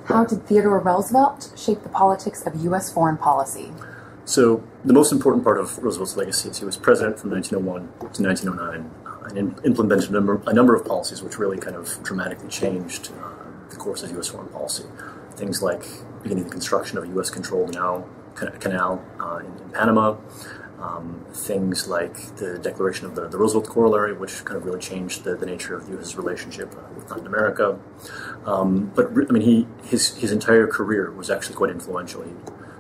How did Theodore Roosevelt shape the politics of U.S. foreign policy? So the most important part of Roosevelt's legacy is he was president from 1901 to 1909 and implemented a number of policies which really kind of dramatically changed the course of U.S. foreign policy. Things like beginning the construction of a U.S.-controlled canal in Panama, things like the declaration of the Roosevelt Corollary, which kind of really changed the nature of the U.S.'s relationship with Latin America. But I mean, his entire career was actually quite influential. He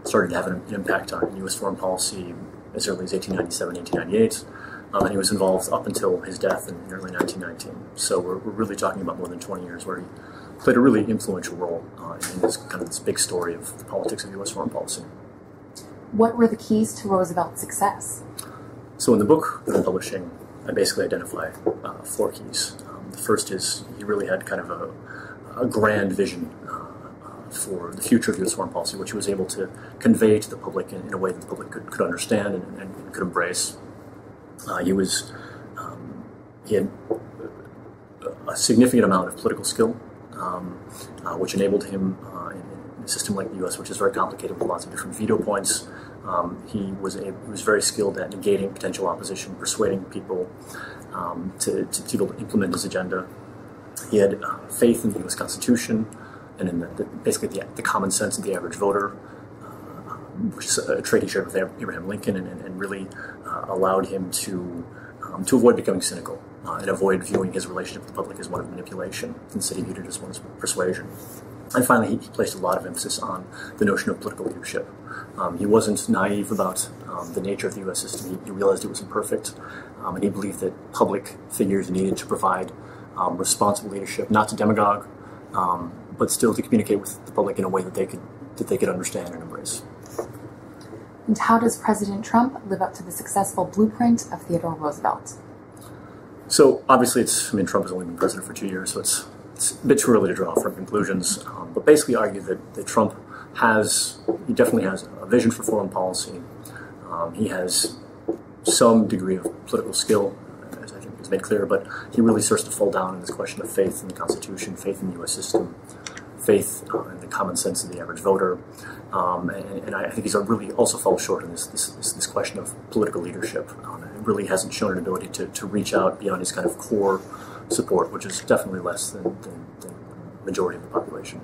started to have an impact on U.S. foreign policy as early as 1897, 1898, and he was involved up until his death in early 1919. So we're really talking about more than 20 years where he played a really influential role in this kind of this big story of the politics of U.S. foreign policy. What were the keys to Roosevelt's success? So in the book that I'm publishing, I basically identify 4 keys. The first is he really had kind of a grand vision for the future of U.S. foreign policy, which he was able to convey to the public in a way that the public could understand and could embrace. He had a significant amount of political skill, which enabled him in a system like the U.S., which is very complicated with lots of different veto points. He was very skilled at negating potential opposition, persuading people to be able to implement his agenda. He had faith in the U.S. Constitution and in basically the common sense of the average voter, which is a trait he shared with Abraham Lincoln, and really allowed him to avoid becoming cynical and avoid viewing his relationship with the public as one of manipulation. Instead, he viewed it as one of persuasion. And finally, he placed a lot of emphasis on the notion of political leadership. He wasn't naive about the nature of the U.S. system. He realized it was imperfect, and he believed that public figures needed to provide responsible leadership, not to demagogue, but still to communicate with the public in a way that they could understand and embrace. And how does President Trump live up to the successful blueprint of Theodore Roosevelt? So obviously, Trump has only been president for 2 years, so it's a bit too early to draw firm conclusions. But basically, argue that Trump definitely has a vision for foreign policy. He has some degree of political skill, as I think is made clear, but he really starts to fall down in this question of faith in the Constitution, faith in the U.S. system, faith in the common sense of the average voter, and I think he's really also falls short in this question of political leadership. It really hasn't shown an ability to reach out beyond his kind of core support, which is definitely less than the majority of the population.